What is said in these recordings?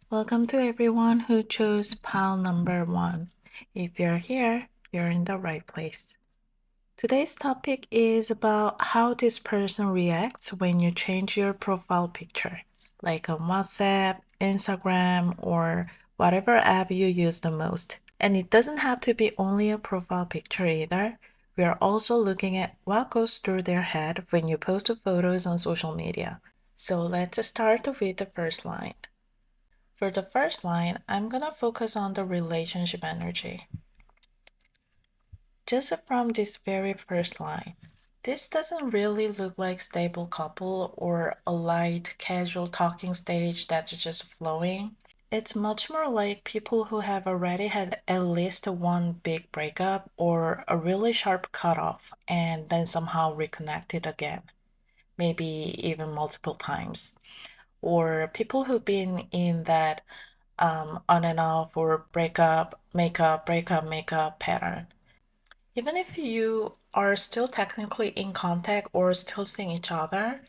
Welcome to everyone who chose pile number 1. If you're here, you're in the right place. Today's topic is about how this person reacts when you change your profile picture, like on WhatsApp, Instagram, or whatever app you use the most. And it doesn't have to be only a profile picture either. We are also looking at what goes through their head when you post photos on social media. So let's start with the first line. For the first line, I'm gonna focus on the relationship energy. Just from this very first line, this doesn't really look like stable couple or a light, casual talking stage that's just flowing. It's much more like people who have already had at least one big breakup or a really sharp cutoff and then somehow reconnected again, maybe even multiple times. Or people who've been in that on and off or break up, makeup pattern. Even if you are still technically in contact or still seeing each other,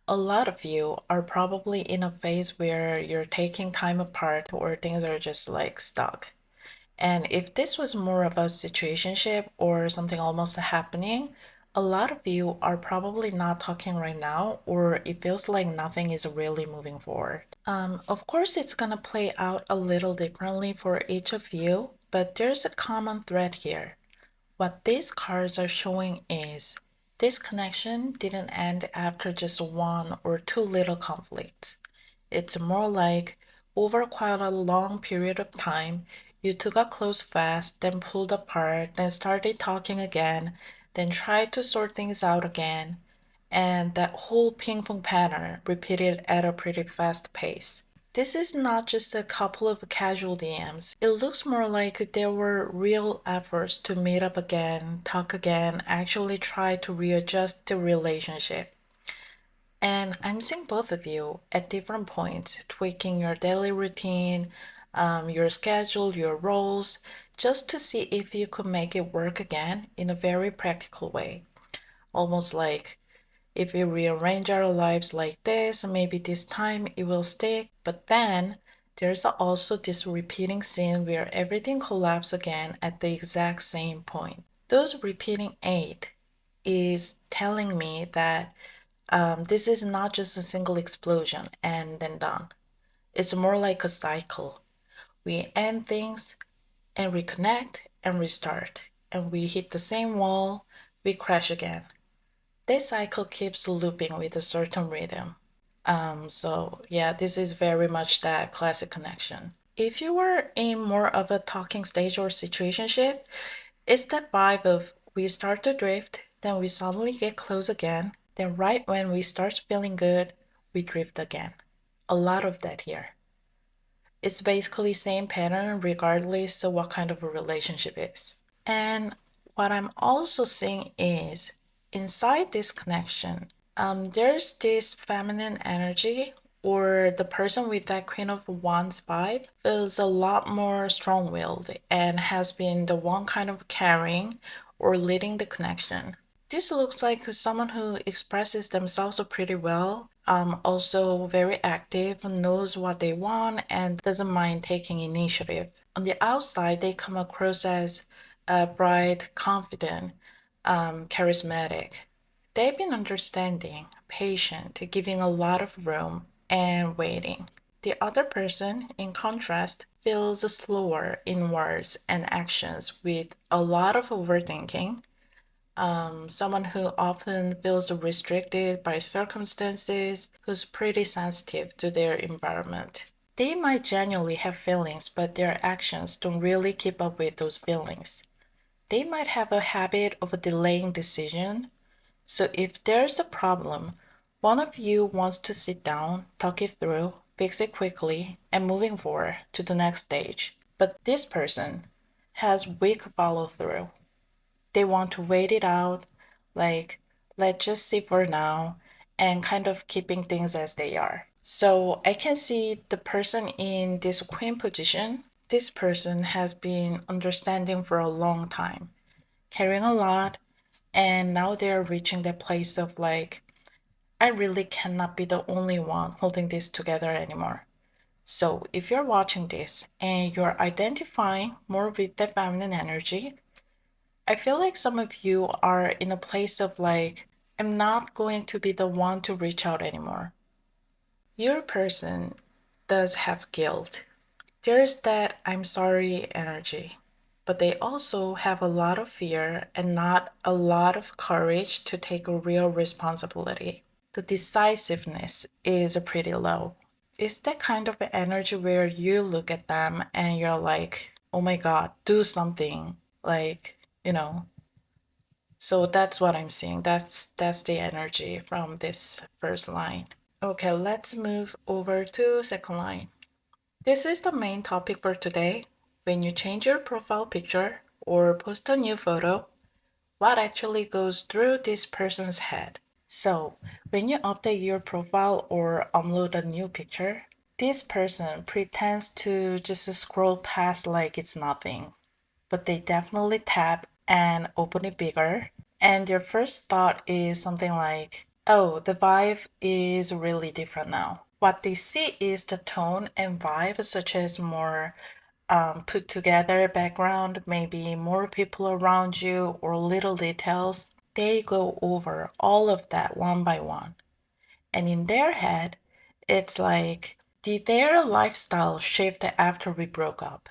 a lot of you are probably in a phase where you're taking time apart or things are just like stuck. And if this was more of a situationship or something almost happening, a lot of you are probably not talking right now, or it feels like nothing is really moving forward. Of course, it's gonna play out a little differently for each of you, but there's a common thread here. What these cards are showing is this connection didn't end after just one or two little conflicts. It's more like over quite a long period of time, you two got close fast, then pulled apart, then started talking again, then tried to sort things out again, and that whole ping pong pattern repeated at a pretty fast pace. This is not just a couple of casual DMs. It looks more like there were real efforts to meet up again, talk again, actually try to readjust the relationship. And I'm seeing both of you at different points, tweaking your daily routine, your schedule, your roles, just to see if you could make it work again in a very practical way. Almost like if we rearrange our lives like this, maybe this time it will stick. But then there's also this repeating scene where everything collapses again at the exact same point. Those repeating eight is telling me that this is not just a single explosion and then done. It's more like a cycle. We end things and reconnect and restart, and we hit the same wall, we crash again. This cycle keeps looping with a certain rhythm. So yeah, this is very much that classic connection. If you were in more of a talking stage or situationship, it's that vibe of we start to drift, then we suddenly get close again, then right when we start feeling good, we drift again. A lot of that here. It's basically same pattern regardless of what kind of a relationship is. And what I'm also seeing is inside this connection, there's this feminine energy, or the person with that Queen of Wands vibe feels a lot more strong willed and has been the one kind of carrying or leading the connection. This looks like someone who expresses themselves pretty well, also very active, knows what they want, and doesn't mind taking initiative. On the outside, they come across as bright, confident, charismatic. They've been understanding, patient, giving a lot of room, and waiting. The other person, in contrast, feels slower in words and actions with a lot of overthinking. Someone who often feels restricted by circumstances, who's pretty sensitive to their environment. They might genuinely have feelings, but their actions don't really keep up with those feelings. They might have a habit of delaying decision. So if there's a problem, one of you wants to sit down, talk it through, fix it quickly, and moving forward to the next stage. But this person has weak follow through. They want to wait it out, like, let's just see for now, and kind of keeping things as they are. So I can see the person in this queen position. This person has been understanding for a long time, caring a lot, and now they're reaching that place of like, I really cannot be the only one holding this together anymore. So if you're watching this and you're identifying more with the feminine energy, I feel like some of you are in a place of like, I'm not going to be the one to reach out anymore. Your person does have guilt. There's that I'm sorry energy, but they also have a lot of fear and not a lot of courage to take a real responsibility. The decisiveness is pretty low. It's that kind of energy where you look at them and you're like, oh my God, do something. Like, you know. So that's what I'm seeing. That's the energy from this first line. Okay, let's move over to second line. This is the main topic for today. When you change your profile picture or post a new photo, what actually goes through this person's head? So, when you update your profile or upload a new picture, this person pretends to just scroll past like it's nothing, but they definitely tap and open it bigger. And their first thought is something like, oh, the vibe is really different now. What they see is the tone and vibe, such as more put together background, maybe more people around you, or little details. They go over all of that one by one. And in their head, it's like, did their lifestyle shift after we broke up?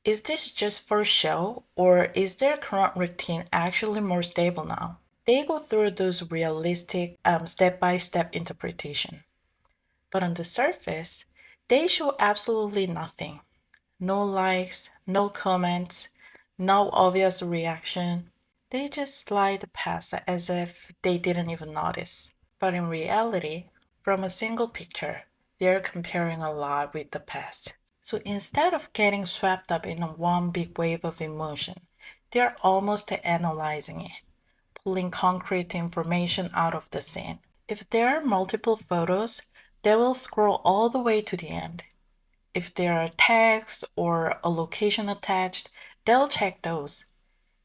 Is this just for show, or is their current routine actually more stable now? They go through those realistic step by step interpretation. But on the surface, they show absolutely nothing. No likes, no comments, no obvious reaction. They just slide past as if they didn't even notice. But in reality, from a single picture, they're comparing a lot with the past. So instead of getting swept up in one big wave of emotion, they're almost analyzing it, pulling concrete information out of the scene. If there are multiple photos, they will scroll all the way to the end. If there are tags or a location attached, they'll check those.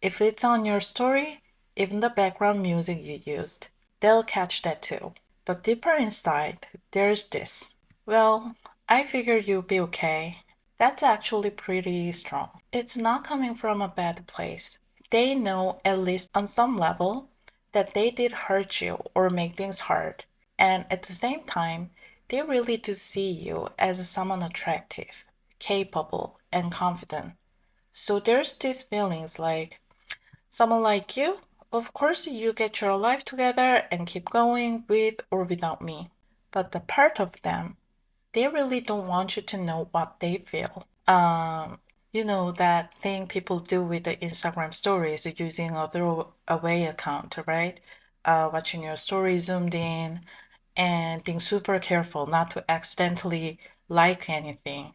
If it's on your story, even the background music you used, they'll catch that too. But deeper inside, there's this. Well, I figured you'd be okay. That's actually pretty strong. It's not coming from a bad place. They know, at least on some level, that they did hurt you or make things hard. And at the same time, they really do see you as someone attractive, capable, and confident. So there's these feelings like, someone like you, of course you get your life together and keep going with or without me. But the part of them, they really don't want you to know what they feel. You know that thing people do with the Instagram stories using a throwaway account, right? Watching your story zoomed in and being super careful not to accidentally like anything.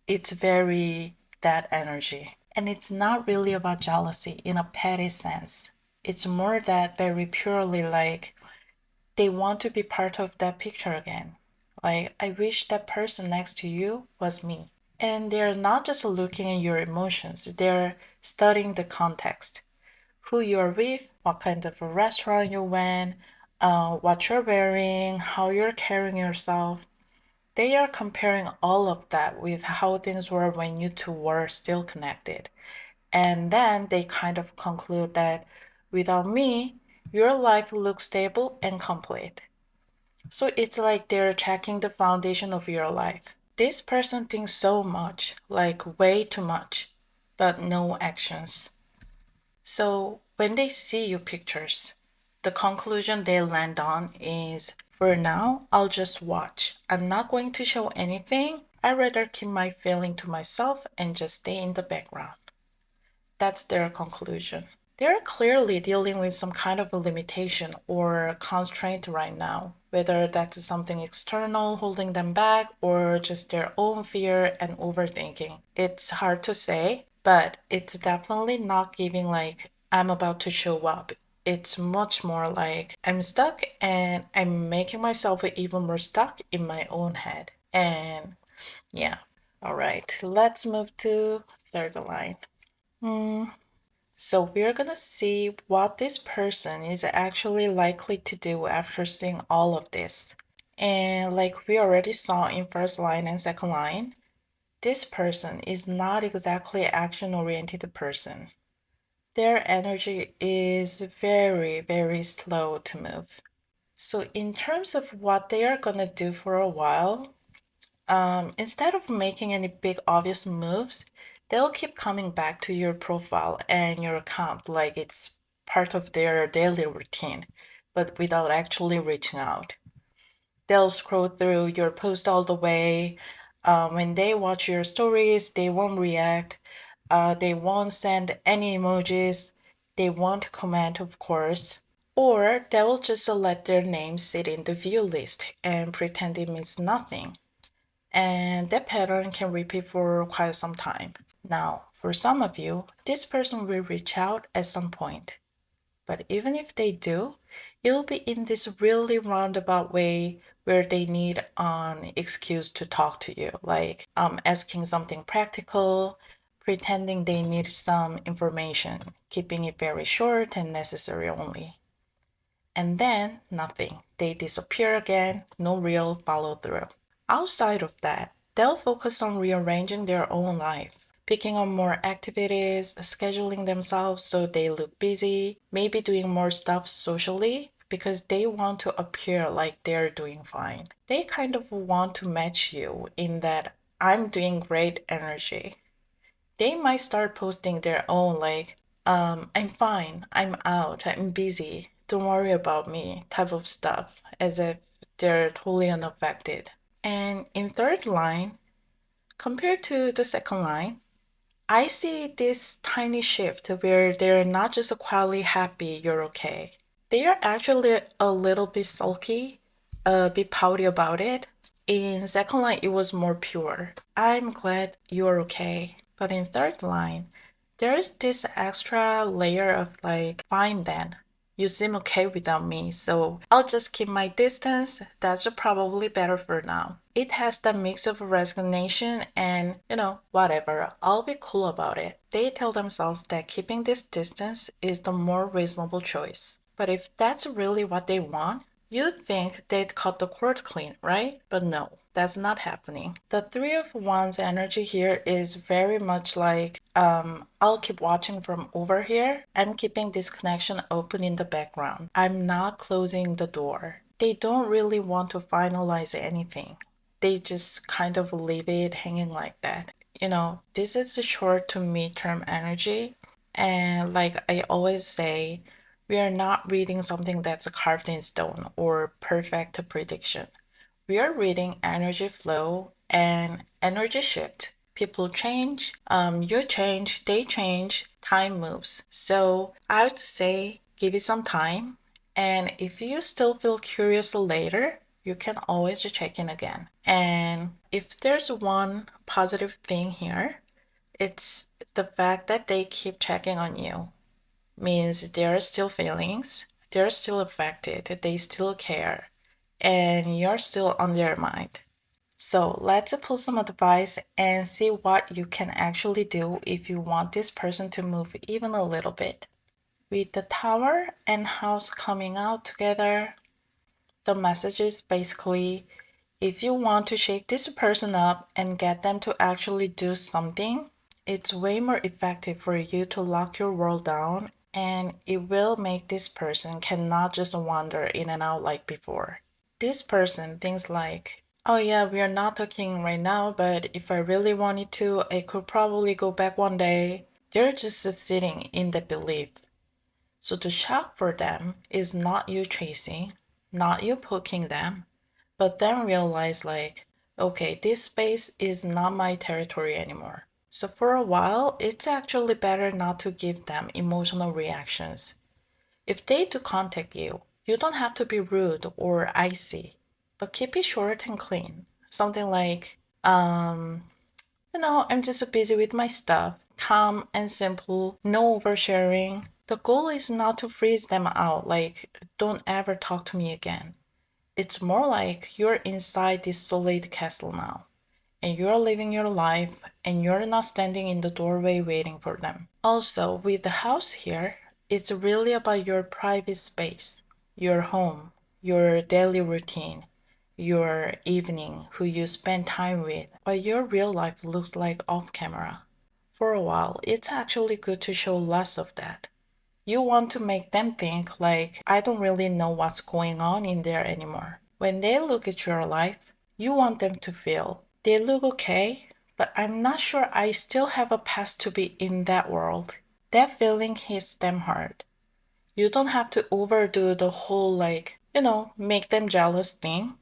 It's very that energy. And it's not really about jealousy in a petty sense. It's more that very purely like they want to be part of that picture again. Like, I wish that person next to you was me. And they're not just looking at your emotions, they're studying the context. Who you're with, what kind of a restaurant you went, what you're wearing, how you're carrying yourself. They are comparing all of that with how things were when you two were still connected. And then they kind of conclude that without me, your life looks stable and complete. So it's like they're checking the foundation of your life. This person thinks so much, like way too much, but no actions. So when they see your pictures, the conclusion they land on is for now, I'll just watch. I'm not going to show anything. I'd rather keep my feeling to myself and just stay in the background. That's their conclusion. They're clearly dealing with some kind of a limitation or constraint right now, whether that's something external holding them back or just their own fear and overthinking. It's hard to say, but it's definitely not giving like, I'm about to show up. It's much more like I'm stuck and I'm making myself even more stuck in my own head. And yeah, all right, let's move to third line. So we're gonna see what this person is actually likely to do after seeing all of this. And like we already saw in first line and second line, this person is not exactly action-oriented person. Their energy is very, very slow to move. So in terms of what they are gonna do for a while, instead of making any big obvious moves, they'll keep coming back to your profile and your account like it's part of their daily routine, but without actually reaching out. They'll scroll through your post all the way. When they watch your stories, they won't react. They won't send any emojis. They won't comment, of course. Or they will just let their name sit in the view list and pretend it means nothing. And that pattern can repeat for quite some time. Now, for some of you, this person will reach out at some point. But even if they do, it'll be in this really roundabout way where they need an excuse to talk to you, like asking something practical, pretending they need some information, keeping it very short and necessary only. And then nothing. They disappear again, no real follow through. Outside of that, they'll focus on rearranging their own life, picking on more activities, scheduling themselves so they look busy, maybe doing more stuff socially because they want to appear like they're doing fine. They kind of want to match you in that I'm doing great energy. They might start posting their own, like, I'm fine, I'm out, I'm busy, don't worry about me type of stuff, as if they're totally unaffected. And in third line, compared to the second line, I see this tiny shift where they're not just quietly happy you're okay. They are actually a little bit sulky, a bit pouty about it. In second line, it was more pure. I'm glad you're okay. But in third line, there's this extra layer of like, fine then. You seem okay without me, so I'll just keep my distance. That's probably better for now. It has that mix of resignation and, whatever. I'll be cool about it. They tell themselves that keeping this distance is the more reasonable choice. But if that's really what they want, you'd think they'd cut the cord clean, right? But no, that's not happening. The Three of Wands energy here is very much like, I'll keep watching from over here. I'm keeping this connection open in the background. I'm not closing the door. They don't really want to finalize anything. They just kind of leave it hanging like that. This is a short to mid-term energy. And like I always say, we are not reading something that's carved in stone or perfect prediction. We are reading energy flow and energy shift. People change, you change, they change, time moves. So I would say give it some time. And if you still feel curious later, you can always check in again. And if there's one positive thing here, it's the fact that they keep checking on you means there are still feelings, they're still affected, they still care, and you're still on their mind. So let's pull some advice and see what you can actually do if you want this person to move even a little bit. With the tower and house coming out together, the message is basically if you want to shake this person up and get them to actually do something, it's way more effective for you to lock your world down, and it will make this person cannot just wander in and out like before. This person thinks like, oh yeah, we are not talking right now, but if I really wanted to, I could probably go back one day. They're just sitting in the belief. So the shock for them is not you chasing, not you poking them, but then realize like, okay, this space is not my territory anymore. So for a while, it's actually better not to give them emotional reactions. If they do contact you, you don't have to be rude or icy, but keep it short and clean. Something like, I'm just busy with my stuff. Calm and simple, no oversharing. The goal is not to freeze them out, like, don't ever talk to me again. It's more like you're inside this solid castle now, and you're living your life, and you're not standing in the doorway waiting for them. Also, with the house here, it's really about your private space, your home, your daily routine. your evening, who you spend time with, but your real life looks like off camera. For a while, it's actually good to show less of that. You want to make them think like, I don't really know what's going on in there anymore. When they look at your life, you want them to feel, they look okay, but I'm not sure I still have a past to be in that world. That feeling hits them hard. You don't have to overdo the whole, like, make them jealous thing.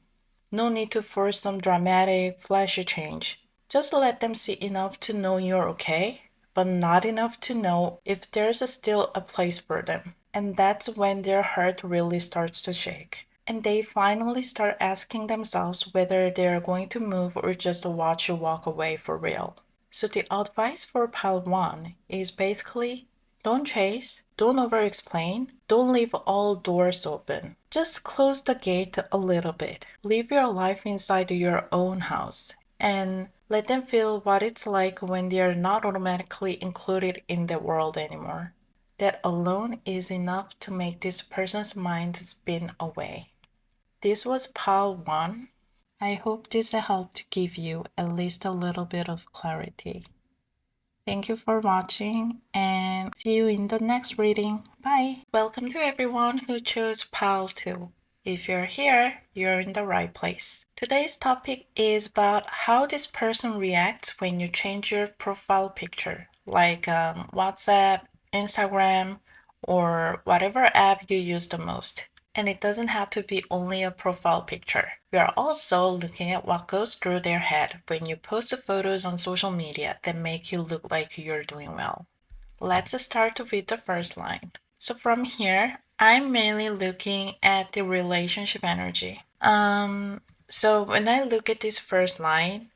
No need to force some dramatic, flashy change. Just let them see enough to know you're okay, but not enough to know if there's still a place for them. And that's when their heart really starts to shake. And they finally start asking themselves whether they're going to move or just watch you walk away for real. So the advice for pile 1 is basically don't chase, don't over explain, don't leave all doors open. Just close the gate a little bit. Live your life inside your own house and let them feel what it's like when they are not automatically included in the world anymore. That alone is enough to make this person's mind spin away. This was pile 1. I hope this helped to give you at least a little bit of clarity. Thank you for watching and see you in the next reading. Bye! Welcome to everyone who chose pile 2. If you're here, you're in the right place. Today's topic is about how this person reacts when you change your profile picture, like WhatsApp, Instagram, or whatever app you use the most. And it doesn't have to be only a profile picture. We are also looking at what goes through their head when you post photos on social media that make you look like you're doing well. Let's start with the first line. So from here, I'm mainly looking at the relationship energy. So when I look at this first line,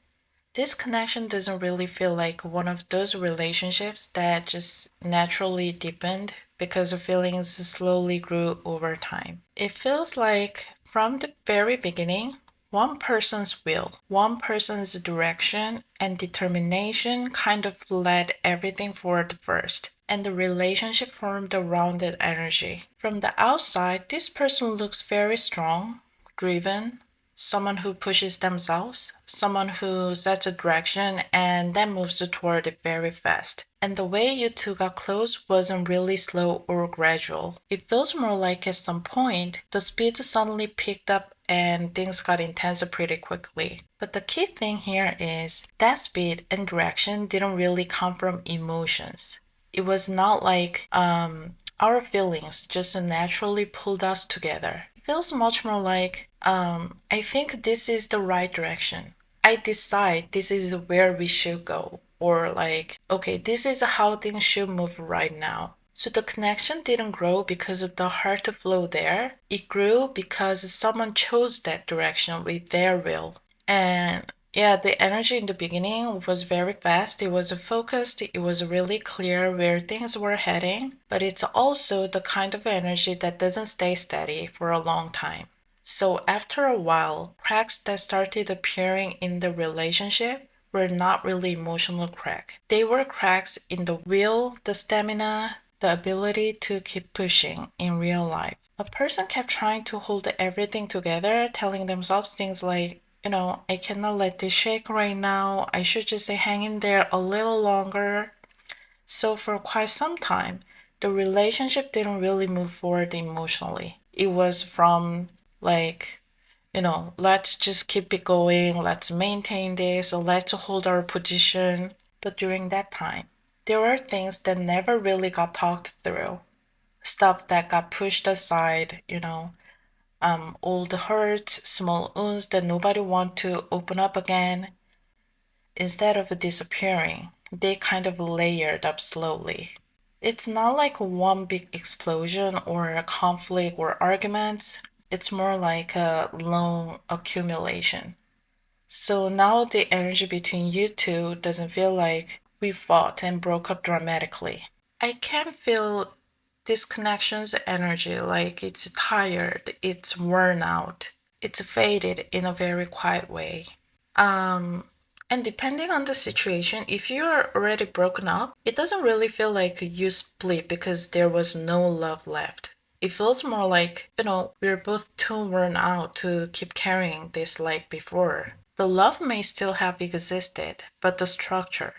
this connection doesn't really feel like one of those relationships that just naturally deepened because the feelings slowly grew over time. It feels like from the very beginning, one person's will, one person's direction and determination kind of led everything forward first, and the relationship formed a rounded energy. From the outside, this person looks very strong, driven, someone who pushes themselves, someone who sets a direction and then moves toward it very fast. And the way you two got close wasn't really slow or gradual. It feels more like at some point, the speed suddenly picked up and things got intense pretty quickly. But the key thing here is that speed and direction didn't really come from emotions. It was not like our feelings just naturally pulled us together. It feels much more like I think this is the right direction. I decide this is where we should go. Or like, okay, this is how things should move right now. So the connection didn't grow because of the heart flow there. It grew because someone chose that direction with their will. And yeah, the energy in the beginning was very fast. It was focused. It was really clear where things were heading. But it's also the kind of energy that doesn't stay steady for a long time. So after a while, cracks that started appearing in the relationship were not really emotional cracks. They were cracks in the will, the stamina, the ability to keep pushing in real life. A person kept trying to hold everything together, telling themselves things like, I cannot let this shake right now. I should just hang in there a little longer. So for quite some time, the relationship didn't really move forward emotionally. It was from like, let's just keep it going, let's maintain this, or let's hold our position. But during that time, there were things that never really got talked through. Stuff that got pushed aside, old hurts, small wounds that nobody want to open up again. Instead of disappearing, they kind of layered up slowly. It's not like one big explosion or a conflict or arguments. It's more like a long accumulation. So now the energy between you two doesn't feel like we fought and broke up dramatically. I can feel this connection's energy like it's tired, it's worn out, it's faded in a very quiet way. And depending on the situation, if you're already broken up, it doesn't really feel like you split because there was no love left. It feels more like, we're both too worn out to keep carrying this like before. The love may still have existed, but the structure,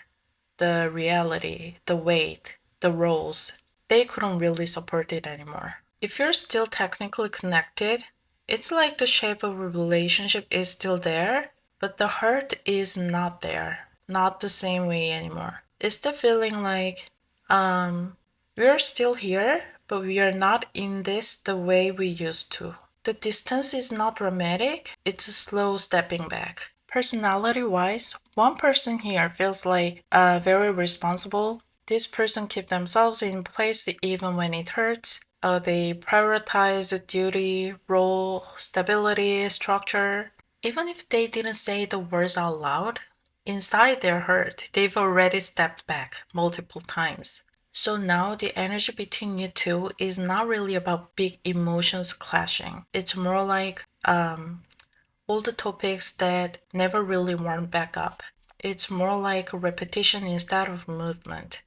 the reality, the weight, the roles, they couldn't really support it anymore. If you're still technically connected, it's like the shape of a relationship is still there, but the heart is not there. Not the same way anymore. It's the feeling like, we're still here, but we are not in this the way we used to. The distance is not dramatic, it's a slow stepping back. Personality wise, one person here feels like very responsible. This person keep themselves in place even when it hurts. They prioritize duty, role, stability, structure. Even if they didn't say the words out loud, inside their hurt, they've already stepped back multiple times. So now the energy between you two is not really about big emotions clashing. It's more like all the topics that never really warmed back up. It's more like repetition instead of movement.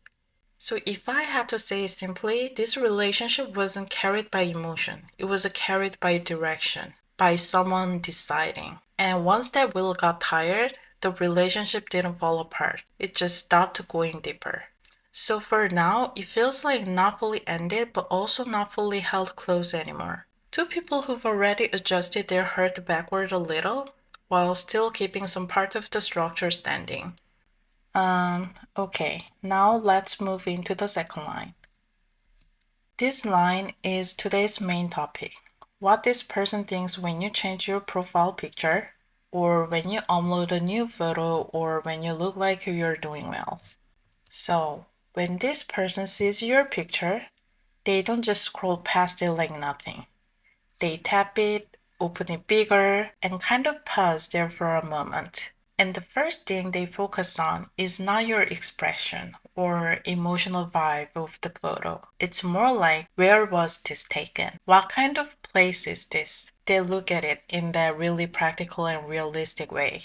So if I had to say it simply, this relationship wasn't carried by emotion. It was carried by direction, by someone deciding. And once that wheel got tired, the relationship didn't fall apart. It just stopped going deeper. So for now, it feels like not fully ended, but also not fully held close anymore. Two people who've already adjusted their hurt backward a little, while still keeping some part of the structure standing. Okay, now let's move into the second line. This line is today's main topic. What this person thinks when you change your profile picture, or when you upload a new photo, or when you look like you're doing well. So, when this person sees your picture, they don't just scroll past it like nothing. They tap it, open it bigger, and kind of pause there for a moment. And the first thing they focus on is not your expression or emotional vibe of the photo. It's more like, where was this taken? What kind of place is this? They look at it in that really practical and realistic way.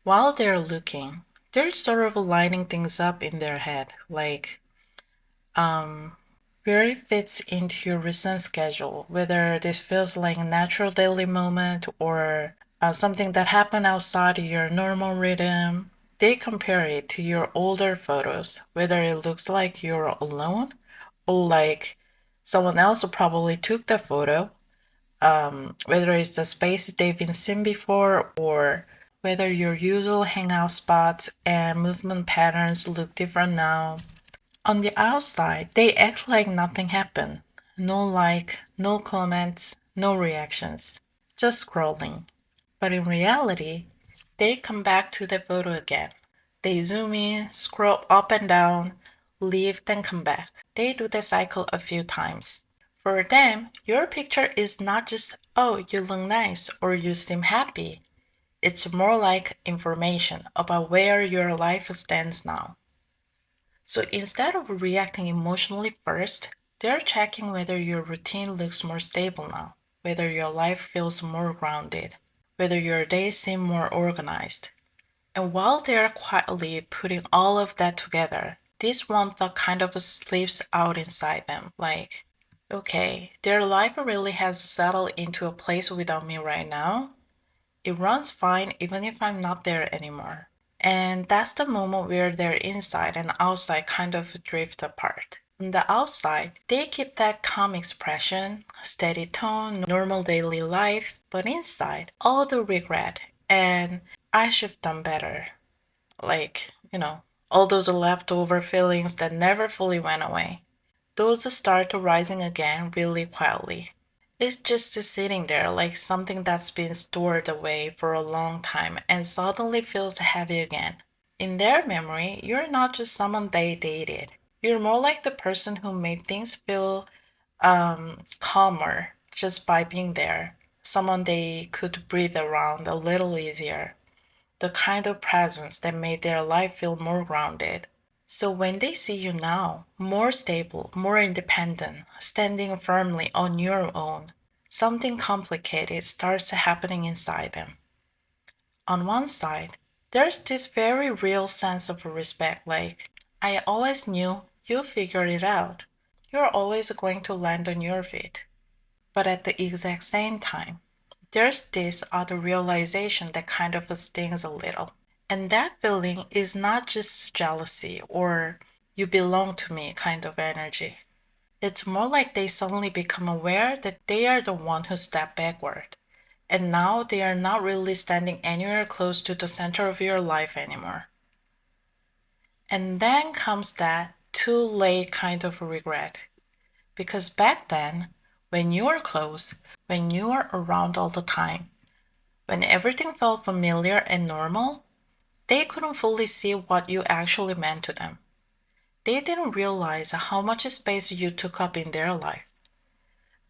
While they're looking, they're sort of lining things up in their head, like, where it fits into your recent schedule, whether this feels like a natural daily moment or something that happened outside of your normal rhythm. They compare it to your older photos, whether it looks like you're alone or like someone else probably took the photo, whether it's the space they've been seen before or whether your usual hangout spots and movement patterns look different now. On the outside, they act like nothing happened. No like, no comments, no reactions. Just scrolling. But in reality, they come back to the photo again. They zoom in, scroll up and down, leave, then come back. They do the cycle a few times. For them, your picture is not just, oh, you look nice or you seem happy. It's more like information about where your life stands now. So instead of reacting emotionally first, they're checking whether your routine looks more stable now, whether your life feels more grounded, whether your days seem more organized. And while they're quietly putting all of that together, this one thought kind of slips out inside them like, okay, their life really has settled into a place without me right now. It runs fine even if I'm not there anymore. And that's the moment where their inside and outside kind of drift apart. On the outside, they keep that calm expression, steady tone, normal daily life, but inside, all the regret and I should have done better. Like, all those leftover feelings that never fully went away. Those start rising again really quietly. It's just sitting there like something that's been stored away for a long time and suddenly feels heavy again. In their memory, you're not just someone they dated. You're more like the person who made things feel calmer just by being there. Someone they could breathe around a little easier. The kind of presence that made their life feel more grounded. So when they see you now, more stable, more independent, standing firmly on your own, something complicated starts happening inside them. On one side, there's this very real sense of respect like, I always knew you figured it out. You're always going to land on your feet. But at the exact same time, there's this other realization that kind of stings a little. And that feeling is not just jealousy or you belong to me kind of energy. It's more like they suddenly become aware that they are the one who stepped backward. And now they are not really standing anywhere close to the center of your life anymore. And then comes that too late kind of regret. Because back then, when you were close, when you were around all the time, when everything felt familiar and normal, they couldn't fully see what you actually meant to them. They didn't realize how much space you took up in their life.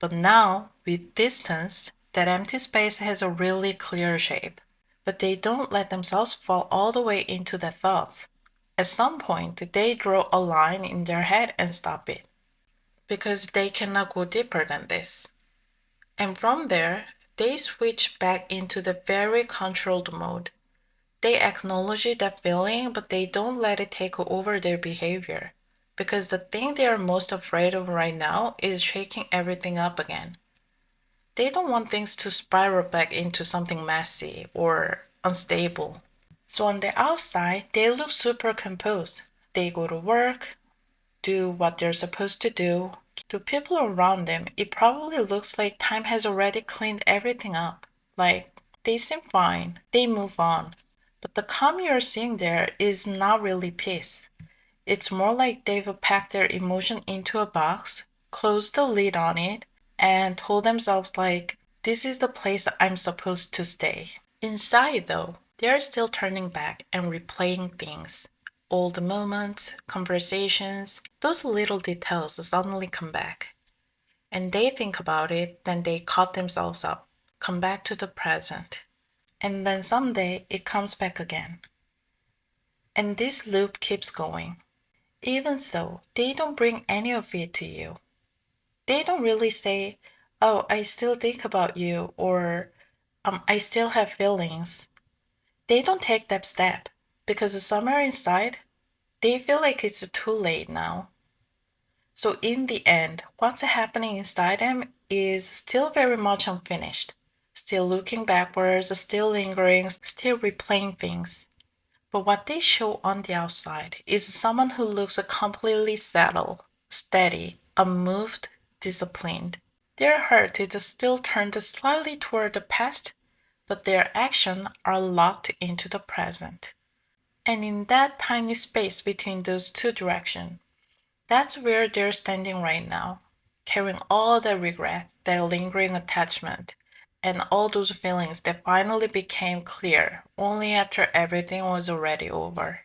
But now, with distance, that empty space has a really clear shape. But they don't let themselves fall all the way into their thoughts. At some point, they draw a line in their head and stop it. Because they cannot go deeper than this. And from there, they switch back into the very controlled mode. They acknowledge that feeling, but they don't let it take over their behavior. Because the thing they are most afraid of right now is shaking everything up again. They don't want things to spiral back into something messy or unstable. So on the outside, they look super composed. They go to work, do what they're supposed to do. To people around them, it probably looks like time has already cleaned everything up. Like, they seem fine, they move on. But the calm you're seeing there is not really peace. It's more like they've packed their emotion into a box, closed the lid on it, and told themselves, like, this is the place I'm supposed to stay. Inside, though, they're still turning back and replaying things. Old moments, conversations, those little details suddenly come back. And they think about it, then they cut themselves up, come back to the present. And then someday it comes back again. And this loop keeps going. Even so, they don't bring any of it to you. They don't really say, oh, I still think about you, or I still have feelings. They don't take that step because somewhere inside, they feel like it's too late now. So, in the end, what's happening inside them is still very much unfinished, still looking backwards, still lingering, still replaying things. But what they show on the outside is someone who looks completely settled, steady, unmoved, disciplined. Their heart is still turned slightly toward the past, but their actions are locked into the present. And in that tiny space between those two directions, that's where they're standing right now, carrying all that regret, that lingering attachment, and all those feelings that finally became clear only after everything was already over.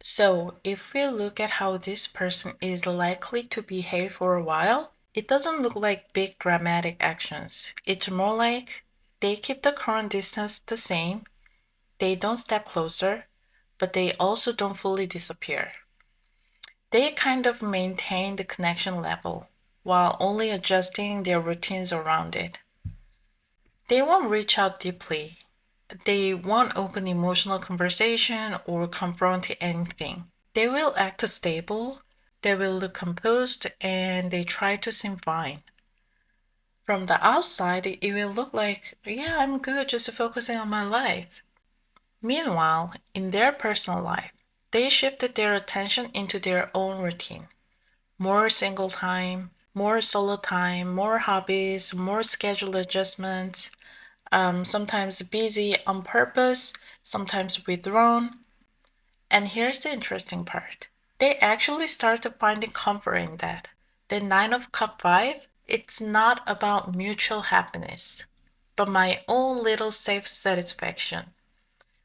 So, if we look at how this person is likely to behave for a while, it doesn't look like big dramatic actions. It's more like they keep the current distance the same, they don't step closer, but they also don't fully disappear. They kind of maintain the connection level while only adjusting their routines around it. They won't reach out deeply. They won't open emotional conversation or confront anything. They will act stable, they will look composed, and they try to seem fine. From the outside, it will look like, yeah, I'm good, just focusing on my life. Meanwhile, in their personal life, they shifted their attention into their own routine. More single time, more solo time, more hobbies, more schedule adjustments, sometimes busy on purpose, sometimes withdrawn. And here's the interesting part. They actually started finding comfort in that. The Nine of Cup 5, it's not about mutual happiness, but my own little safe satisfaction.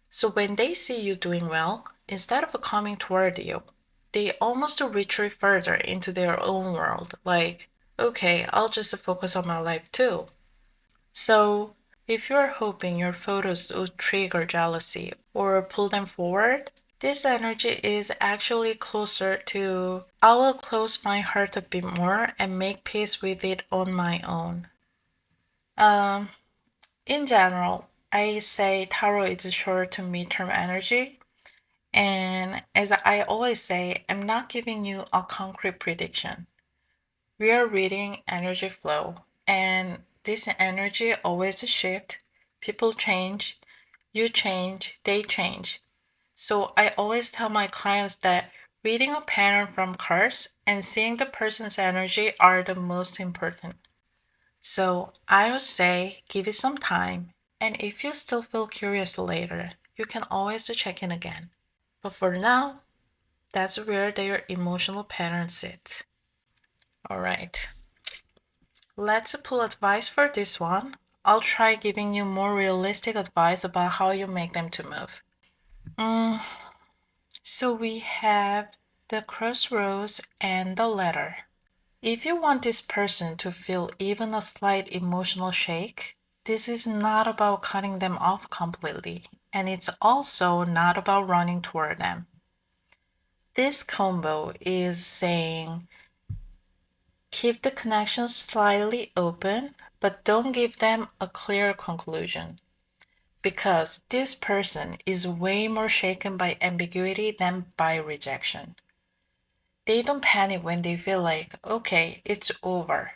So when they see you doing well, instead of coming toward you, they almost retreat further into their own world, like, okay, I'll just focus on my life too. So, if you're hoping your photos will trigger jealousy or pull them forward, this energy is actually closer to I will close my heart a bit more and make peace with it on my own. Um, in general, I say tarot is short to mid-term energy. And as I always say, I'm not giving you a concrete prediction. We are reading energy flow, and this energy always shifts. People change, you change, they change. So I always tell my clients that reading a pattern from cards and seeing the person's energy are the most important. So I would say give it some time, and if you still feel curious later, you can always check in again. But for now, that's where their emotional pattern sits. All right, let's pull advice for this one. I'll try giving you more realistic advice about how you make them to move. Mm, so we have the crossroads and the letter. If you want this person to feel even a slight emotional shake, this is not about cutting them off completely, and it's also not about running toward them. This combo is saying keep the connection slightly open, but don't give them a clear conclusion. Because this person is way more shaken by ambiguity than by rejection. They don't panic when they feel like, okay, it's over.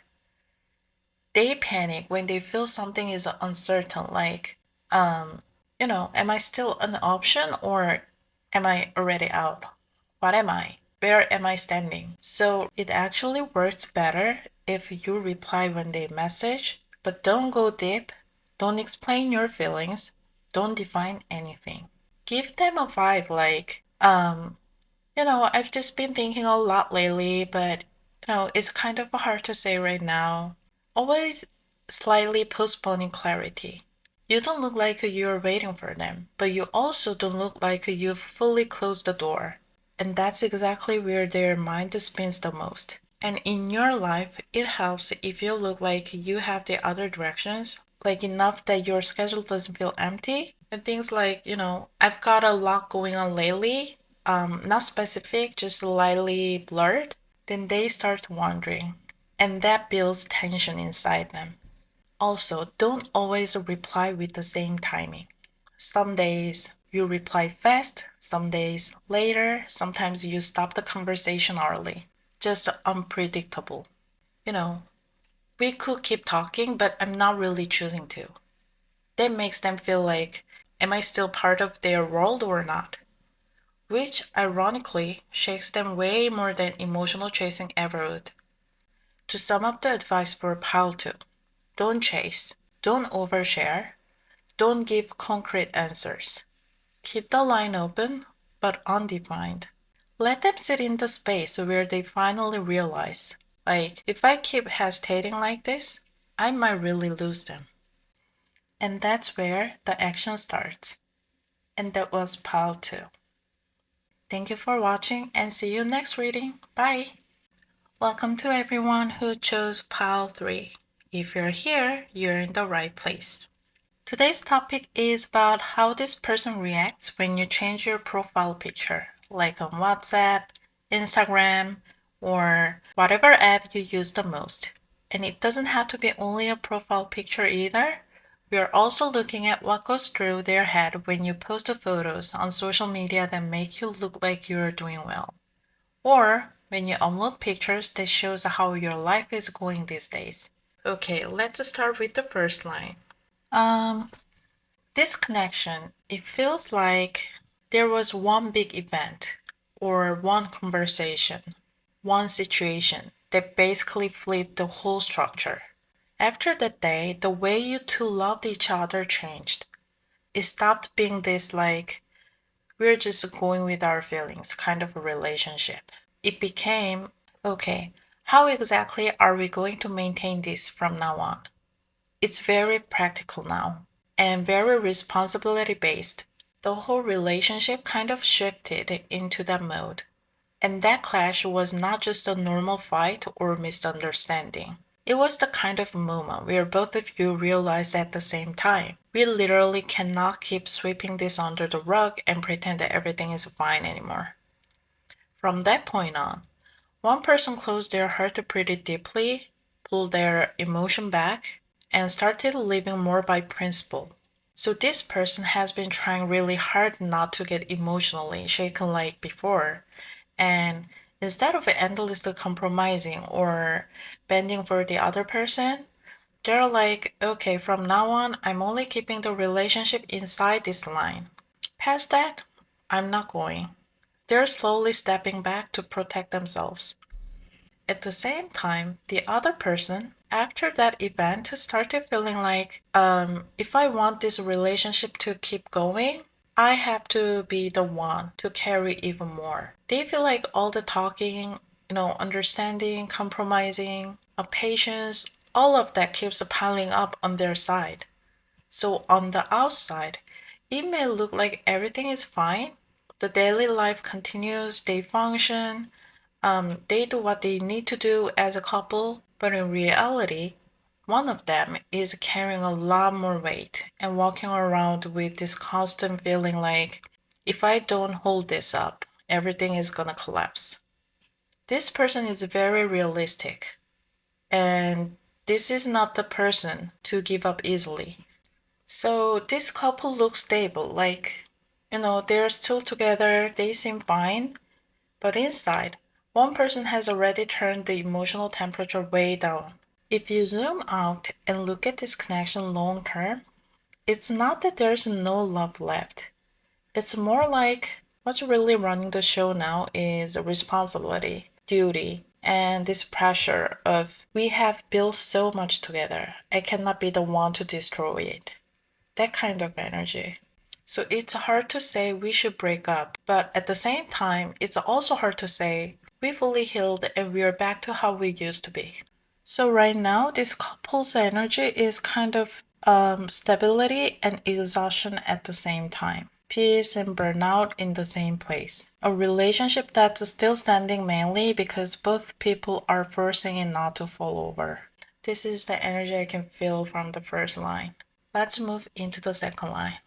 They panic when they feel something is uncertain, like, am I still an option or am I already out? What am I? Where am I standing? So it actually works better if you reply when they message, but don't go deep, don't explain your feelings, don't define anything. Give them a vibe like, I've just been thinking a lot lately, but it's kind of hard to say right now. Always slightly postponing clarity. You don't look like you're waiting for them, but you also don't look like you've fully closed the door. And that's exactly where their mind spins the most. And in your life, it helps if you look like you have the other directions, like enough that your schedule doesn't feel empty. And things like, I've got a lot going on lately, not specific, just slightly blurred, then they start wondering. And that builds tension inside them. Also, don't always reply with the same timing. Some days you reply fast, some days later, sometimes you stop the conversation early. Just unpredictable. You know, we could keep talking, but I'm not really choosing to. That makes them feel like, am I still part of their world or not? Which, ironically, shakes them way more than emotional chasing ever would. To sum up the advice for pile 2, don't chase, don't overshare, don't give concrete answers. Keep the line open, but undefined. Let them sit in the space where they finally realize, like, if I keep hesitating like this, I might really lose them. And that's where the action starts. And that was pile 2. Thank you for watching and see you next reading. Bye! Welcome to everyone who chose pile 3. If you're here, you're in the right place. Today's topic is about how this person reacts when you change your profile picture, like on WhatsApp, Instagram, or whatever app you use the most. And it doesn't have to be only a profile picture either. We are also looking at what goes through their head when you post photos on social media that make you look like you're doing well. Or when you upload pictures that shows how your life is going these days. Okay, let's start with the first line. This connection, it feels like there was one big event or one conversation, one situation that basically flipped the whole structure. After that day, the way you two loved each other changed. It stopped being this like, we're just going with our feelings kind of a relationship. It became, okay, how exactly are we going to maintain this from now on? It's very practical now and very responsibility based. The whole relationship kind of shifted into that mode. And that clash was not just a normal fight or misunderstanding. It was the kind of moment where both of you realized at the same time, we literally cannot keep sweeping this under the rug and pretend that everything is fine anymore. From that point on, one person closed their heart pretty deeply, pulled their emotion back, and started living more by principle. So this person has been trying really hard not to get emotionally shaken like before. And instead of endlessly compromising or bending for the other person, They're like, okay, from now on, I'm only keeping the relationship inside this line. Past that, I'm not going. They're slowly stepping back to protect themselves. At the same time, the other person, after that event, started feeling like, if I want this relationship to keep going, I have to be the one to carry even more. They feel like all the talking, understanding, compromising, patience, all of that keeps piling up on their side. So on the outside, it may look like everything is fine. The daily life continues, they function, they do what they need to do as a couple, but in reality, one of them is carrying a lot more weight and walking around with this constant feeling like, if I don't hold this up, everything is gonna collapse. This person is very realistic, and this is not the person to give up easily. So this couple looks stable, like, they're still together, they seem fine, but inside, one person has already turned the emotional temperature way down. If you zoom out and look at this connection long term, it's not that there's no love left. It's more like what's really running the show now is responsibility, duty, and this pressure of we have built so much together. I cannot be the one to destroy it. That kind of energy. So it's hard to say we should break up, but at the same time, it's also hard to say we fully healed and we're back to how we used to be. So right now, this couple's energy is kind of stability and exhaustion at the same time. Peace and burnout in the same place. A relationship that's still standing mainly because both people are forcing it not to fall over. This is the energy I can feel from the first line. Let's move into the second line.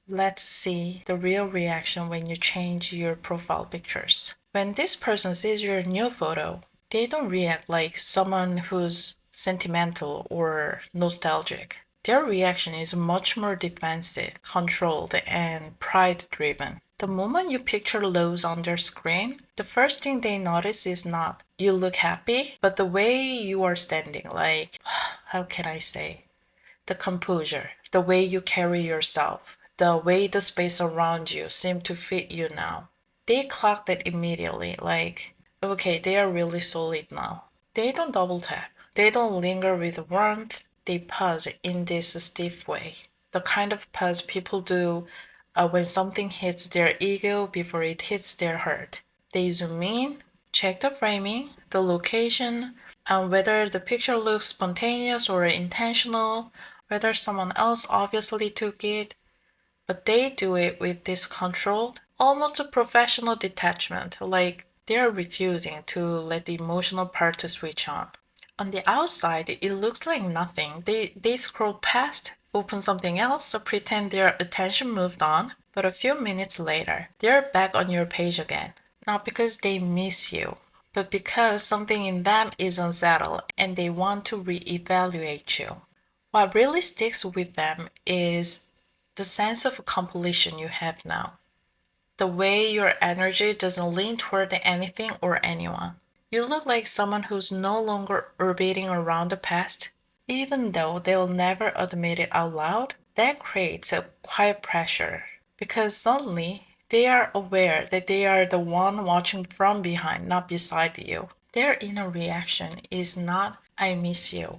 Let's see the real reaction when you change your profile pictures. When this person sees your new photo, they don't react like someone who's sentimental or nostalgic. Their reaction is much more defensive, controlled, and pride driven. The moment you picture Lowe's on their screen, the first thing they notice is not you look happy, but the way you are standing, like, how can I say? The composure, the way you carry yourself, the way the space around you seem to fit you now. They clocked it immediately, like, okay, they are really solid now. They don't double tap. They don't linger with warmth. They pause in this stiff way. The kind of pause people do when something hits their ego before it hits their heart. They zoom in, check the framing, the location, and whether the picture looks spontaneous or intentional, whether someone else obviously took it, but they do it with this controlled, almost a professional detachment, like they're refusing to let the emotional part to switch on. On the outside, it looks like nothing. They scroll past, open something else, so pretend their attention moved on, but a few minutes later, they're back on your page again. Not because they miss you, but because something in them is unsettled and they want to reevaluate you. What really sticks with them is the sense of completion you have now. The way your energy doesn't lean toward anything or anyone. You look like someone who's no longer orbiting around the past, even though they'll never admit it out loud. That creates a quiet pressure because suddenly they are aware that they are the one watching from behind, not beside you. Their inner reaction is not, I miss you.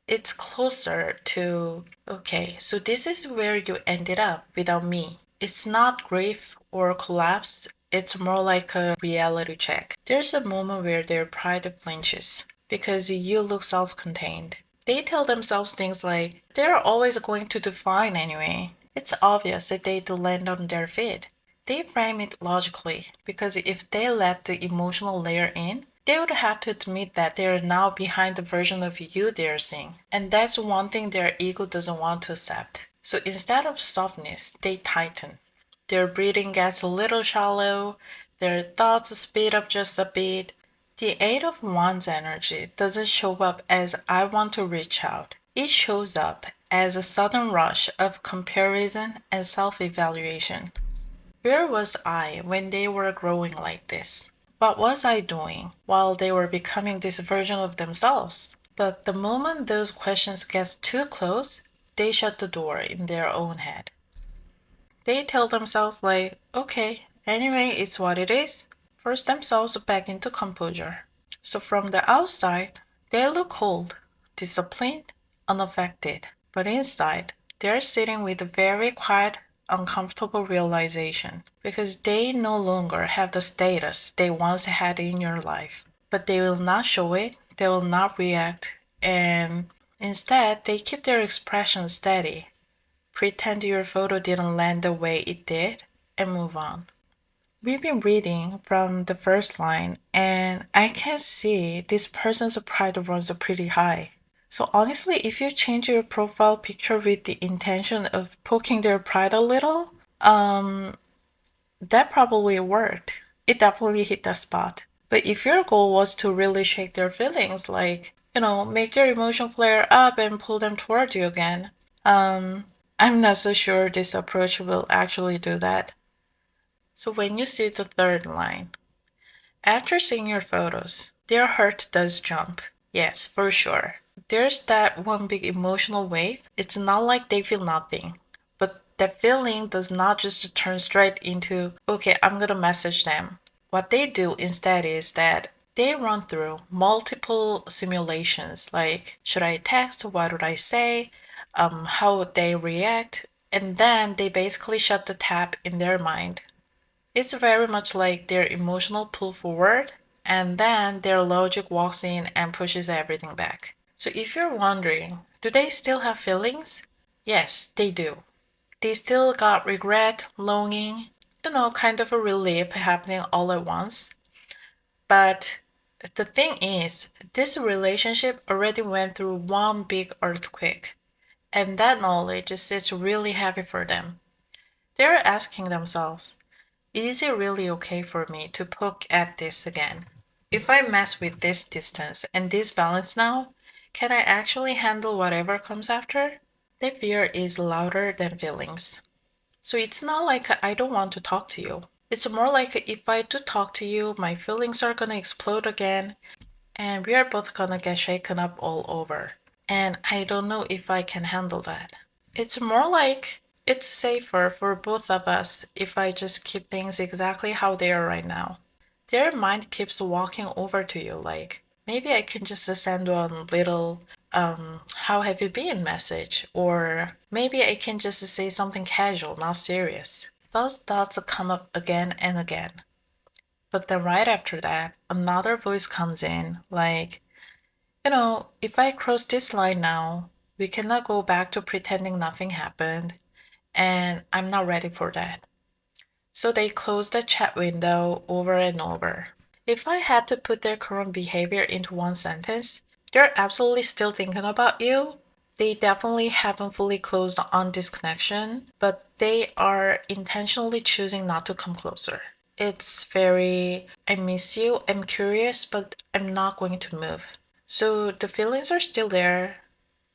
It's closer to, okay, so this is where you ended up without me. It's not grief or collapse, it's more like a reality check. There's a moment where their pride flinches because you look self contained. They tell themselves things like, they're always going to do fine anyway. It's obvious that they'd land on their feet. They frame it logically because if they let the emotional layer in, they would have to admit that they're now behind the version of you they're seeing. And that's one thing their ego doesn't want to accept. So instead of softness, they tighten. Their breathing gets a little shallow, their thoughts speed up just a bit. The Eight of Wands energy doesn't show up as I want to reach out. It shows up as a sudden rush of comparison and self evaluation. Where was I when they were growing like this? What was I doing while they were becoming this version of themselves? But the moment those questions get too close, they shut the door in their own head. They tell themselves, like, okay, anyway, it's what it is, force themselves back into composure. So from the outside, they look cold, disciplined, unaffected. But inside, they're sitting with a very quiet, uncomfortable realization because they no longer have the status they once had in your life. But they will not show it, they will not react, and instead, they keep their expression steady. Pretend your photo didn't land the way it did and move on. We've been reading from the first line, and I can see this person's pride runs pretty high. So, honestly, if you change your profile picture with the intention of poking their pride a little, that probably worked. It definitely hit the spot. But if your goal was to really shake their feelings, like, make their emotion flare up and pull them toward you again, I'm not so sure this approach will actually do that. So when you see the third line, after seeing your photos, their heart does jump. Yes, for sure. There's that one big emotional wave. It's not like they feel nothing, but that feeling does not just turn straight into, okay, I'm gonna message them. What they do instead is that they run through multiple simulations like, should I text? What would I say? How would they react? And then they basically shut the tap in their mind. It's very much like their emotional pull forward, and then their logic walks in and pushes everything back. So if you're wondering, do they still have feelings? Yes, they do. They still got regret, longing, kind of a relief happening all at once. But the thing is, this relationship already went through one big earthquake, and that knowledge sits really heavy for them. They're asking themselves, is it really okay for me to poke at this again? If I mess with this distance and this balance now, can I actually handle whatever comes after? The fear is louder than feelings. So it's not like I don't want to talk to you. It's more like if I do talk to you, my feelings are gonna explode again and we are both gonna get shaken up all over. And I don't know if I can handle that. It's more like it's safer for both of us if I just keep things exactly how they are right now. Their mind keeps walking over to you like, maybe I can just send one little, how have you been message, or maybe I can just say something casual, not serious. Those thoughts come up again and again. But then right after that, another voice comes in like, if I cross this line now, we cannot go back to pretending nothing happened, and I'm not ready for that. So they close the chat window over and over. If I had to put their current behavior into one sentence, they're absolutely still thinking about you. They definitely haven't fully closed on this connection, but they are intentionally choosing not to come closer. It's very, I miss you, I'm curious, but I'm not going to move. So the feelings are still there.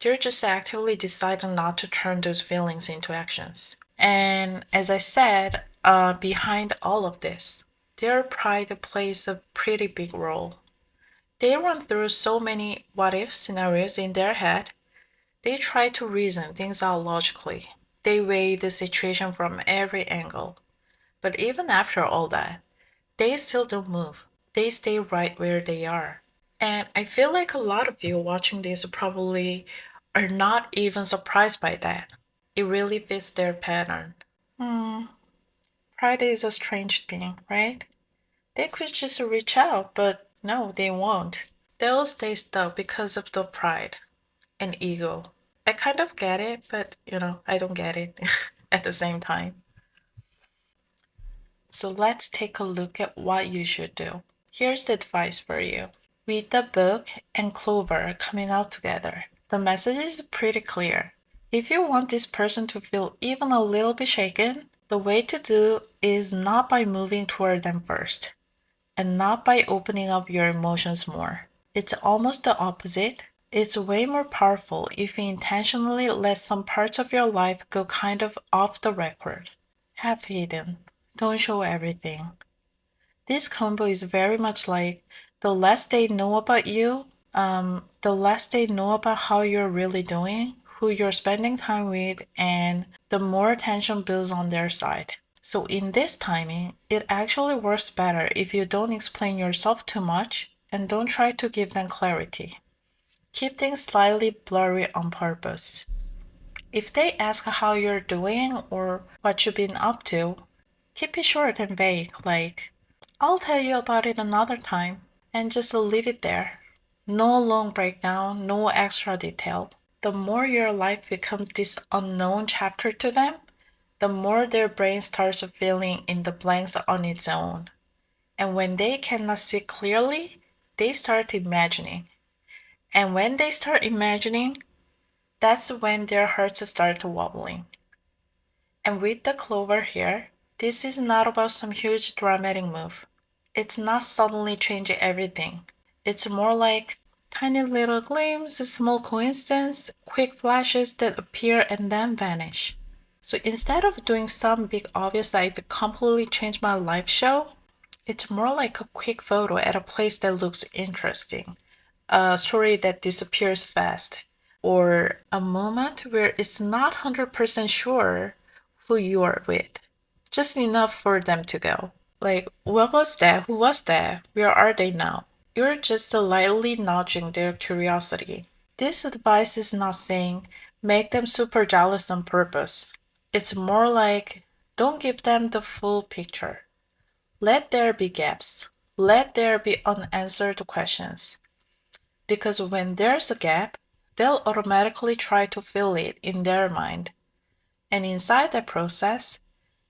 They're just actively deciding not to turn those feelings into actions. And as I said, behind all of this, their pride plays a pretty big role. They run through so many what if scenarios in their head. They try to reason things out logically. They weigh the situation from every angle. But even after all that, they still don't move. They stay right where they are. And I feel like a lot of you watching this probably are not even surprised by that. It really fits their pattern. Hmm, pride is a strange thing, right? They could just reach out, but no, they won't. They'll stay stuck because of the pride and ego. I kind of get it, but I don't get it at the same time. So let's take a look at what you should do. Here's the advice for you. Read the book and Clover coming out together. The message is pretty clear. If you want this person to feel even a little bit shaken, the way to do is not by moving toward them first, and not by opening up your emotions more. It's almost the opposite. It's way more powerful if you intentionally let some parts of your life go kind of off the record. Have hidden. Don't show everything. This combo is very much like the less they know about you, the less they know about how you're really doing, who you're spending time with, and the more tension builds on their side. So, in this timing, it actually works better if you don't explain yourself too much and don't try to give them clarity. Keep things slightly blurry on purpose. If they ask how you're doing or what you've been up to, keep it short and vague, like, I'll tell you about it another time, and just leave it there. No long breakdown, no extra detail. The more your life becomes this unknown chapter to them, the more their brain starts filling in the blanks on its own. And when they cannot see clearly, they start imagining. And when they start imagining, that's when their hearts start wobbling. And with the clover here, this is not about some huge dramatic move. It's not suddenly changing everything. It's more like tiny little glimpses, small coincidence, quick flashes that appear and then vanish. So instead of doing some big obvious like completely changed my life show, it's more like a quick photo at a place that looks interesting, a story that disappears fast, or a moment where it's not 100% sure who you are with. Just enough for them to go. Like, what was that? Who was that? Where are they now? You're just lightly nudging their curiosity. This advice is not saying make them super jealous on purpose. It's more like don't give them the full picture. Let there be gaps. Let there be unanswered questions. Because when there's a gap, they'll automatically try to fill it in their mind. And inside that process,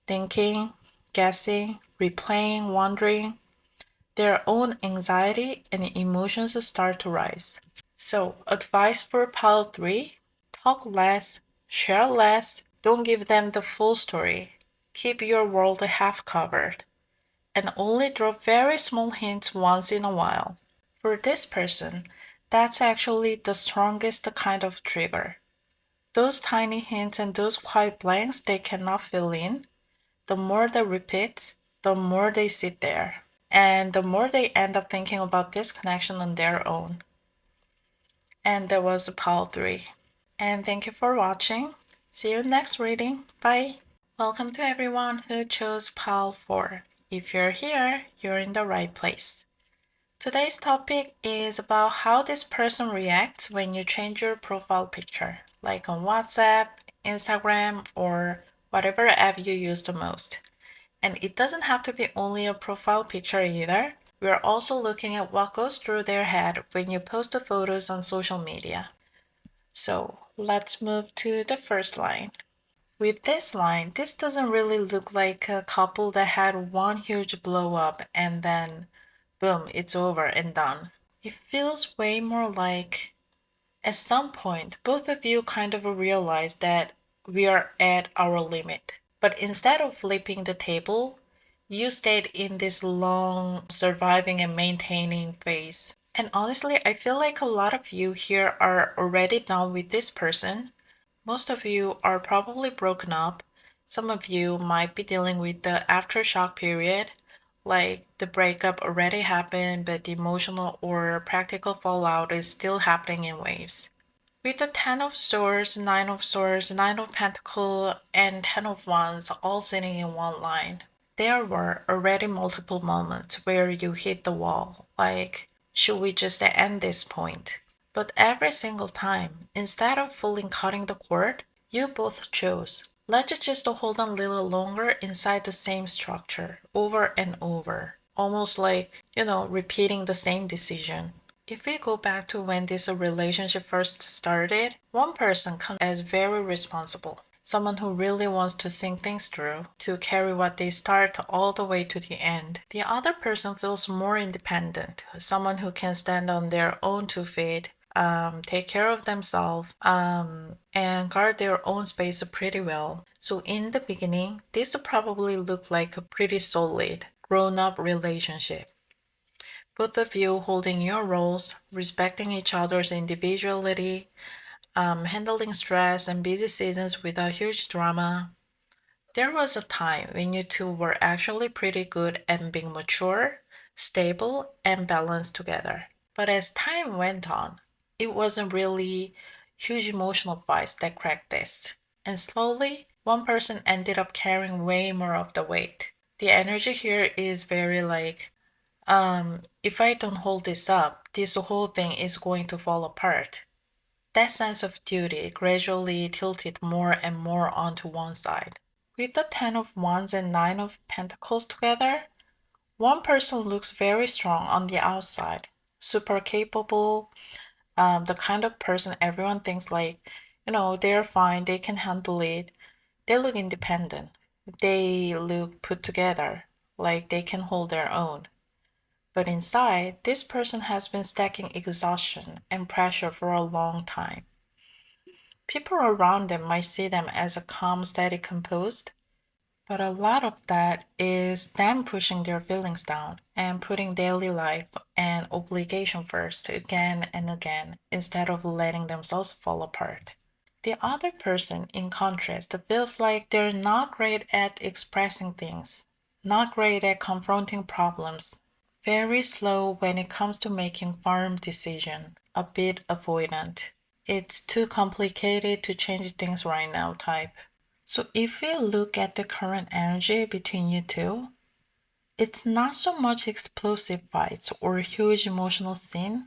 thinking, guessing, replaying, wondering, their own anxiety and emotions start to rise. So, advice for pile 3: talk less, share less, don't give them the full story. Keep your world half covered, and only drop very small hints once in a while. For this person, that's actually the strongest kind of trigger. Those tiny hints and those quiet blanks they cannot fill in, the more they repeat, the more they sit there, and the more they end up thinking about this connection on their own. And that was pile 3. And thank you for watching. See you next reading. Bye. Welcome to everyone who chose pile 4. If you're here, you're in the right place. Today's topic is about how this person reacts when you change your profile picture, like on WhatsApp, Instagram, or whatever app you use the most. And it doesn't have to be only a profile picture either. We're also looking at what goes through their head when you post the photos on social media. So let's move to the first line. With this line, this doesn't really look like a couple that had one huge blow up and then boom, it's over and done. It feels way more like at some point, both of you kind of realize that we are at our limit. But instead of flipping the table, you stayed in this long surviving and maintaining phase. And honestly, I feel like a lot of you here are already done with this person. Most of you are probably broken up. Some of you might be dealing with the aftershock period, like the breakup already happened, but the emotional or practical fallout is still happening in waves. With the Ten of Swords, Nine of Pentacles, and Ten of Wands all sitting in one line, there were already multiple moments where you hit the wall, like, should we just end this point? But every single time, instead of fully cutting the cord, you both chose, let's just hold on a little longer inside the same structure, over and over, almost like, repeating the same decision. If we go back to when this relationship first started, one person comes as very responsible, someone who really wants to think things through, to carry what they start all the way to the end. The other person feels more independent, someone who can stand on their own 2 feet, take care of themselves, and guard their own space pretty well. So in the beginning, this probably looked like a pretty solid, grown-up relationship. Both of you holding your roles, respecting each other's individuality, handling stress and busy seasons without huge drama. There was a time when you two were actually pretty good at being mature, stable, and balanced together. But as time went on, it wasn't really huge emotional fights that cracked this. And slowly, one person ended up carrying way more of the weight. The energy here is very like, if I don't hold this up, this whole thing is going to fall apart. That sense of duty gradually tilted more and more onto one side. With the Ten of Wands and Nine of Pentacles together, one person looks very strong on the outside, super capable, the kind of person everyone thinks like, they're fine, they can handle it. They look independent. They look put together, like they can hold their own. But inside, this person has been stacking exhaustion and pressure for a long time. People around them might see them as a calm, steady, composed, but a lot of that is them pushing their feelings down and putting daily life and obligation first again and again instead of letting themselves fall apart. The other person, in contrast, feels like they're not great at expressing things, not great at confronting problems, very slow when it comes to making firm decisions, a bit avoidant. It's too complicated to change things right now type. So if we look at the current energy between you two, it's not so much explosive fights or huge emotional scene.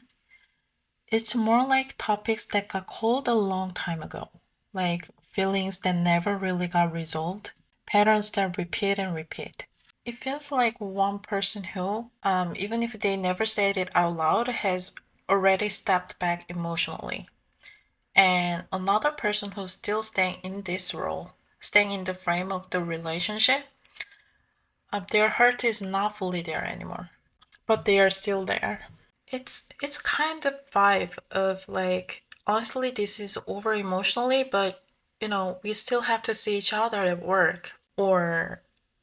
It's more like topics that got cold a long time ago, like feelings that never really got resolved, patterns that repeat and repeat. It feels like one person who, even if they never said it out loud, has already stepped back emotionally, and another person who's still staying in this role, staying in the frame of the relationship, their heart is not fully there anymore, but they are still there. It's kind of vibe of like, honestly, this is over emotionally, but we still have to see each other at work, or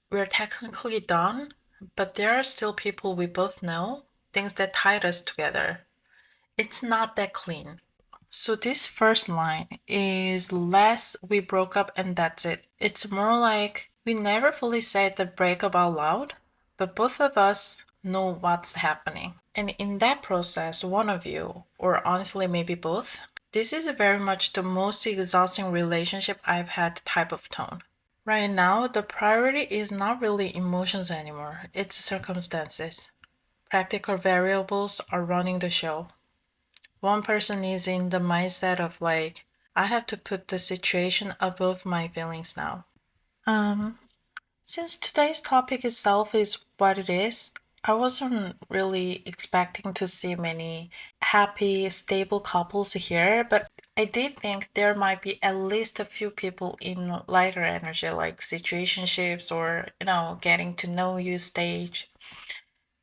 we're technically done, but there are still people we both know, things that tied us together. It's not that clean. So this first line is less we broke up and that's it. It's more like we never fully said the breakup out loud, but both of us know what's happening. And in that process, one of you, or honestly maybe both, this is very much the most exhausting relationship I've had type of tone. Right now, the priority is not really emotions anymore, it's circumstances. Practical variables are running the show. One person is in the mindset of like, I have to put the situation above my feelings now. Um, since today's topic itself is what it is, I wasn't really expecting to see many happy, stable couples here, but I did think there might be at least a few people in lighter energy, like situationships or, getting to know you stage.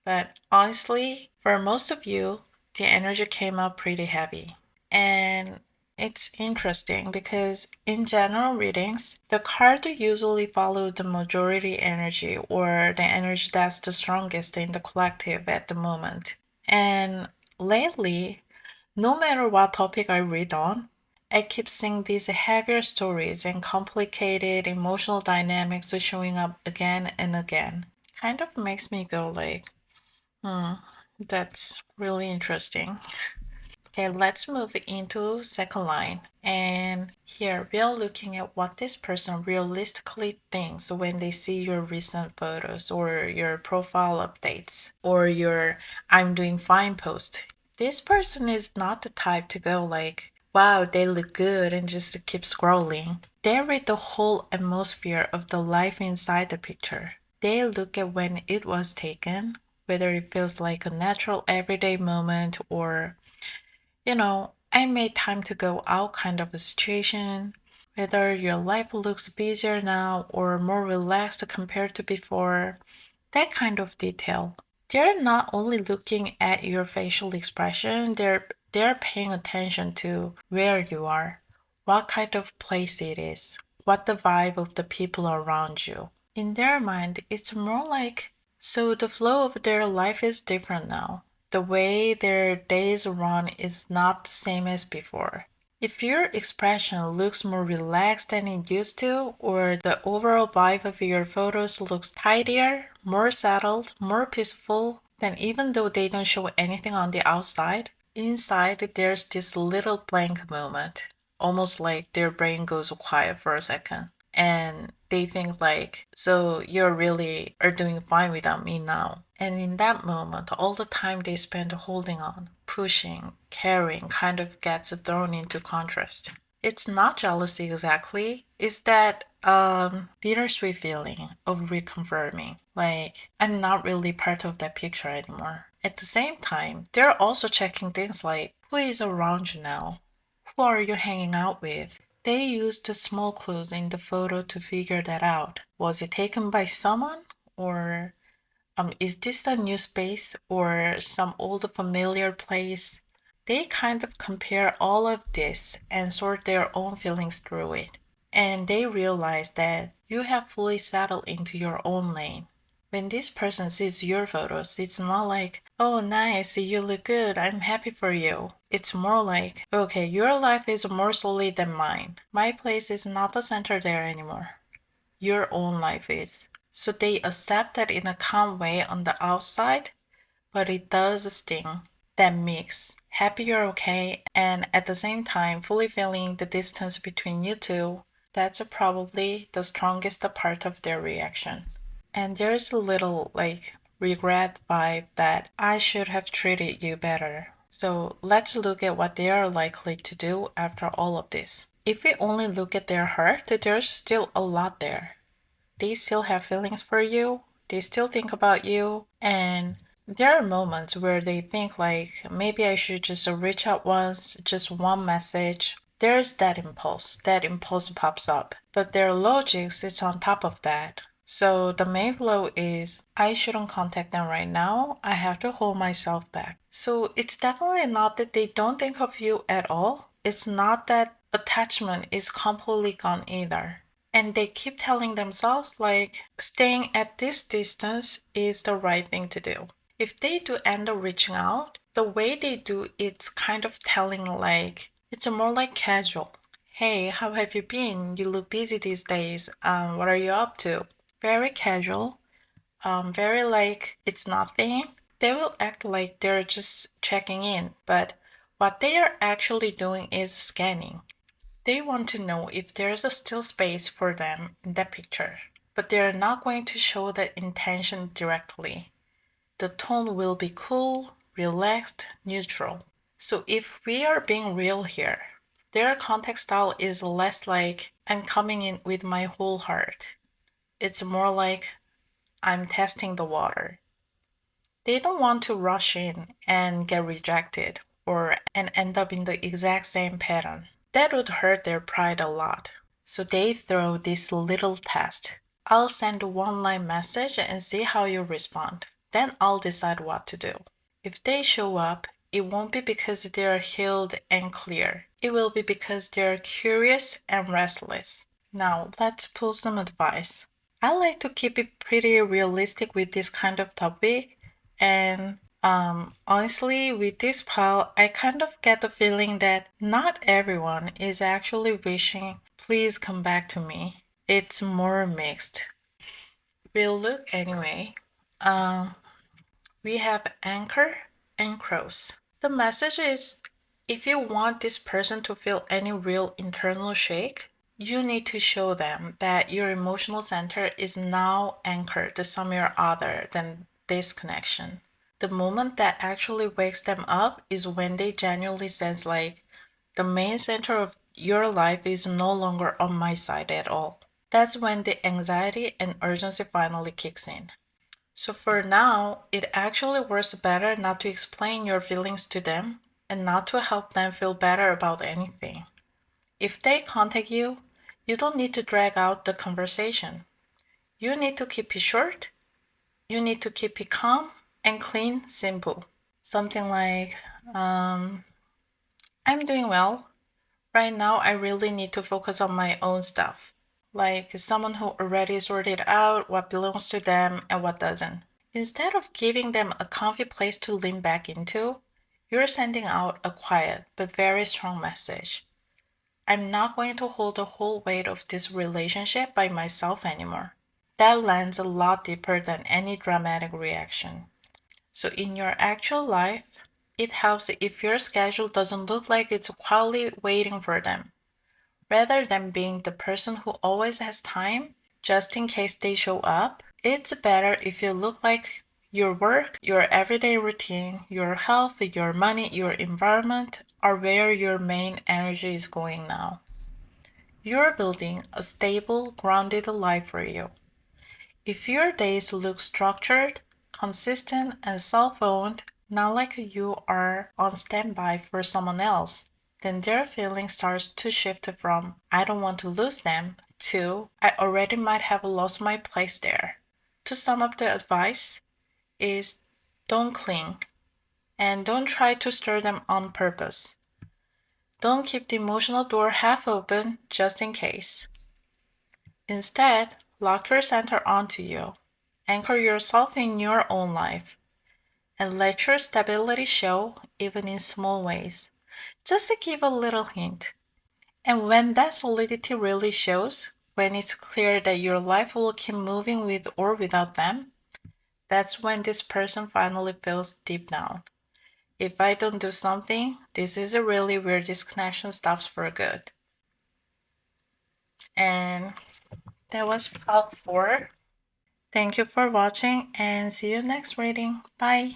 But honestly, for most of you, the energy came out pretty heavy. And it's interesting because in general readings, the card usually follow the majority energy or the energy that's the strongest in the collective at the moment. And lately, no matter what topic I read on, I keep seeing these heavier stories and complicated emotional dynamics showing up again and again. Kind of makes me go like, Hmm, that's really interesting. Okay, let's move into second line. And here we are looking at what this person realistically thinks when they see your recent photos or your profile updates or your I'm doing fine post. This person is not the type to go like, wow, they look good and just keep scrolling. They read the whole atmosphere of the life inside the picture. They look at when it was taken, whether it feels like a natural everyday moment or, I made time to go out kind of a situation, whether your life looks busier now or more relaxed compared to before, that kind of detail. They're not only looking at your facial expression, they're paying attention to where you are, what kind of place it is, what the vibe of the people around you. In their mind, it's more like, so the flow of their life is different now. The way their days run is not the same as before. If your expression looks more relaxed than it used to, or the overall vibe of your photos looks tidier, more settled, more peaceful, then even though they don't show anything on the outside, inside there's this little blank moment, almost like their brain goes quiet for a second. And they think like, so you really are doing fine without me now. And in that moment, all the time they spend holding on, pushing, carrying kind of gets thrown into contrast. It's not jealousy exactly. It's that bittersweet feeling of reconfirming. Like I'm not really part of that picture anymore. At the same time, they're also checking things like who is around you now? Who are you hanging out with? They used the small clues in the photo to figure that out. Was it taken by someone? Or is this a new space or some old familiar place? They kind of compare all of this and sort their own feelings through it. And they realize that you have fully settled into your own lane. When this person sees your photos, it's not like, oh, nice, you look good, I'm happy for you. It's more like, okay, your life is more solid than mine. My place is not the center there anymore. Your own life is. So they accept that in a calm way on the outside, but it does sting. That mix, happy you're okay, and at the same time fully feeling the distance between you two, that's probably the strongest part of their reaction. And there's a little like regret vibe that I should have treated you better. So let's look at what they are likely to do after all of this. If we only look at their heart, there's still a lot there. They still have feelings for you, they still think about you, and there are moments where they think like maybe I should just reach out once, just one message. There's that impulse pops up, but their logic sits on top of that. So the main flow is I shouldn't contact them right now. I have to hold myself back. So it's definitely not that they don't think of you at all. It's not that attachment is completely gone either. And they keep telling themselves like staying at this distance is the right thing to do. If they do end up reaching out, the way they do it's kind of telling like it's more like casual. Hey, how have you been? You look busy these days. What are you up to? Very casual. Very like it's nothing. They will act like they're just checking in, but what they are actually doing is scanning. They want to know if there's a still space for them in that picture, but they're not going to show that intention directly. The tone will be cool, relaxed, neutral. So if we are being real here, their contact style is less like I'm coming in with my whole heart. It's more like I'm testing the water. They don't want to rush in and get rejected or and end up in the exact same pattern. That would hurt their pride a lot. So they throw this little test. I'll send a one-line message and see how you respond. Then I'll decide what to do. If they show up, it won't be because they're healed and clear. It will be because they're curious and restless. Now, let's pull some advice. I like to keep it pretty realistic with this kind of topic, and honestly, with this pile, I kind of get the feeling that not everyone is actually wishing, please come back to me. It's more mixed. We'll look anyway. Um, we have anchor and crows. The message is if you want this person to feel any real internal shake, you need to show them that your emotional center is now anchored somewhere other than this connection. The moment that actually wakes them up is when they genuinely sense like the main center of your life is no longer on my side at all. That's when the anxiety and urgency finally kicks in. So for now, it actually works better not to explain your feelings to them and not to help them feel better about anything. If they contact you, you don't need to drag out the conversation. You need to keep it short, you need to keep it calm and clean, simple. Something like, I'm doing well. Right now, I really need to focus on my own stuff. Like someone who already sorted out what belongs to them and what doesn't. Instead of giving them a comfy place to lean back into, you're sending out a quiet but very strong message. I'm not going to hold the whole weight of this relationship by myself anymore. That lands a lot deeper than any dramatic reaction. So, in your actual life, It helps if your schedule doesn't look like it's quietly waiting for them. Rather than being the person who always has time, just in case they show up, it's better if you look like your work, your everyday routine, your health, your money, your environment are where your main energy is going now. You're building a stable, grounded life for you. If your days look structured, consistent, and self owned, not like you are on standby for someone else, then their feeling starts to shift from I don't want to lose them to I already might have lost my place there. To sum up the advice is don't cling and don't try to stir them on purpose. Don't keep the emotional door half open just in case. Instead, lock your center onto you. Anchor yourself in your own life and let your stability show even in small ways. Just to give a little hint. And when that solidity really shows, when it's clear that your life will keep moving with or without them, that's when this person finally feels deep down. If I don't do something, this is really where this connection stops for good. And that was part 4. Thank you for watching and see you next reading. Bye.